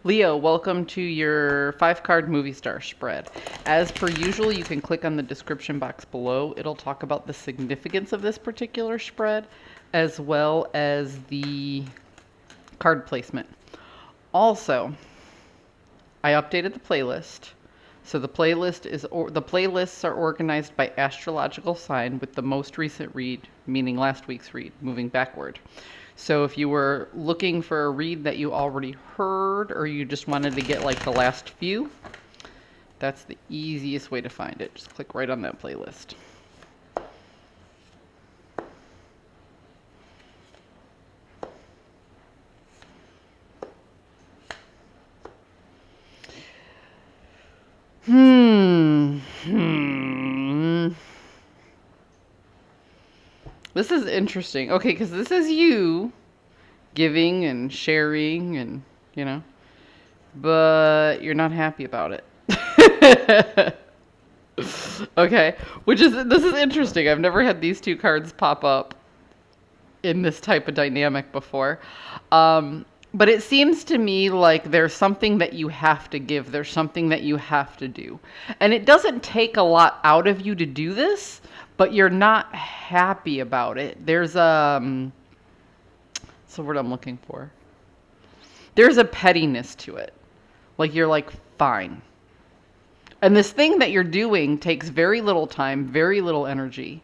Leo, welcome to your 5 card movie star spread. As per usual, you can click on the description box below. It'll talk about the significance of this particular spread as well as the card placement. Also, I updated the playlist. So the playlists are organized by astrological sign with the most recent read, meaning last week's read, moving backward. So if you were looking for a read that you already heard or you just wanted to get like the last few, that's the easiest way to find it. Just click right on that playlist. This is interesting. Okay, because this is you giving and sharing and, but you're not happy about it. Okay, this is interesting. I've never had these 2 cards pop up in this type of dynamic before. But it seems to me like there's something that you have to give. There's something that you have to do. And it doesn't take a lot out of you to do this, but you're not happy about it. There's what's the word I'm looking for? There's a pettiness to it. Like you're like, fine. And this thing that you're doing takes very little time, very little energy,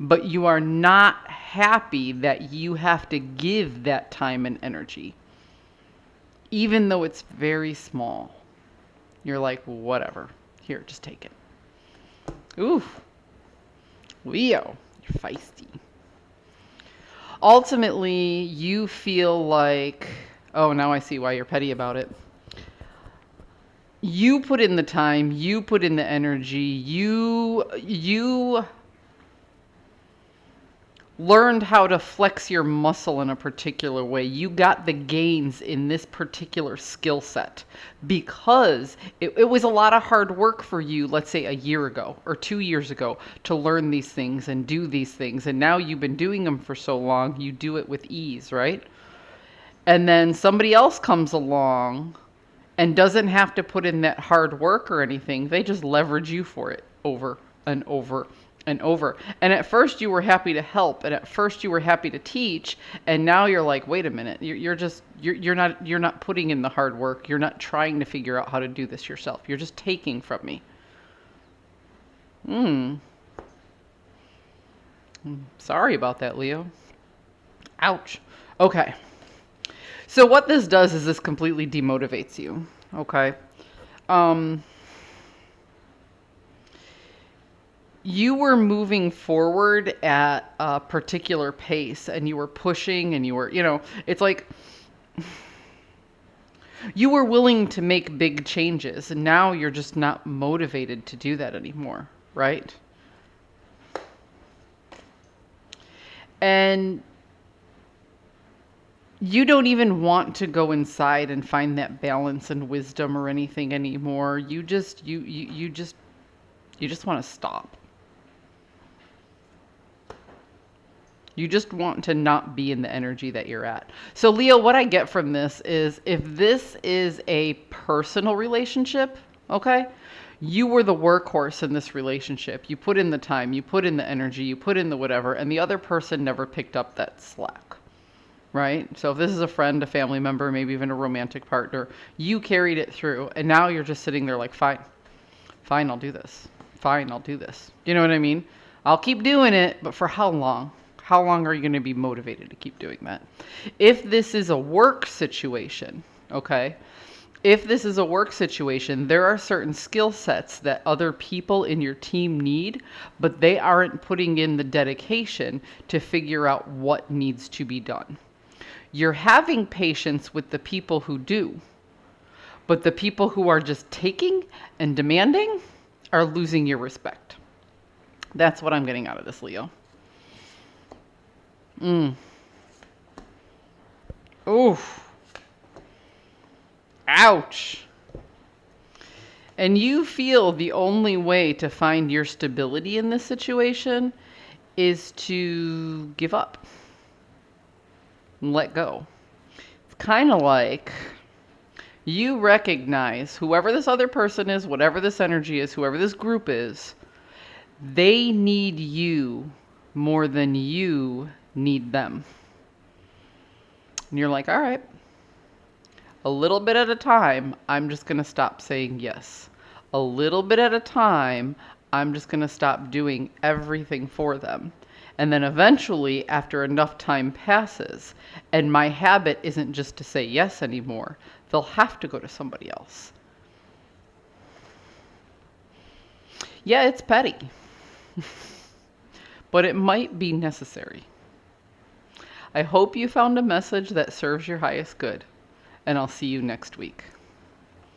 but you are not happy that you have to give that time and energy. Even though it's very small. You're like, whatever. Here, just take it. Ooh. Leo, you're feisty. Ultimately, you feel like, oh, now I see why you're petty about it. You put in the time, you put in the energy, you learned how to flex your muscle in a particular way. You got the gains in this particular skill set because it was a lot of hard work for you, let's say a year ago or 2 years ago, to learn these things and do these things. And now you've been doing them for so long, you do it with ease, right? And then somebody else comes along and doesn't have to put in that hard work or anything. They just leverage you for it over and over and over. And at first you were happy to help, and at first you were happy to teach, and now you're like, wait a minute, you're not putting in the hard work. You're not trying to figure out how to do this yourself. You're just taking from me. Sorry about that, Leo. Ouch. Okay. So what this does is this completely demotivates you. Okay. You were moving forward at a particular pace and you were pushing and you were, it's like you were willing to make big changes and now you're just not motivated to do that anymore, right? And you don't even want to go inside and find that balance and wisdom or anything anymore. You just want to stop. You just want to not be in the energy that you're at. So Leo, what I get from this is if this is a personal relationship, okay, you were the workhorse in this relationship. You put in the time, you put in the energy, you put in the whatever, and the other person never picked up that slack, right? So if this is a friend, a family member, maybe even a romantic partner, you carried it through, and now you're just sitting there like, fine, I'll do this. Fine, I'll do this. You know what I mean? I'll keep doing it, but for how long? How long are you going to be motivated to keep doing that? If this is a work situation, okay? If this is a work situation, there are certain skill sets that other people in your team need, but they aren't putting in the dedication to figure out what needs to be done. You're having patience with the people who do, but the people who are just taking and demanding are losing your respect. That's what I'm getting out of this, Leo. Oof. Ouch. And you feel the only way to find your stability in this situation is to give up and let go. It's kind of like You recognize whoever this other person is, whatever this energy is, whoever this group is, they need you more than you need them. And you're like, all right, a little bit at a time, I'm just going to stop saying yes. A little bit at a time, I'm just going to stop doing everything for them. And then eventually, after enough time passes, and my habit isn't just to say yes anymore, they'll have to go to somebody else. Yeah, it's petty, but it might be necessary. I hope you found a message that serves your highest good, and I'll see you next week.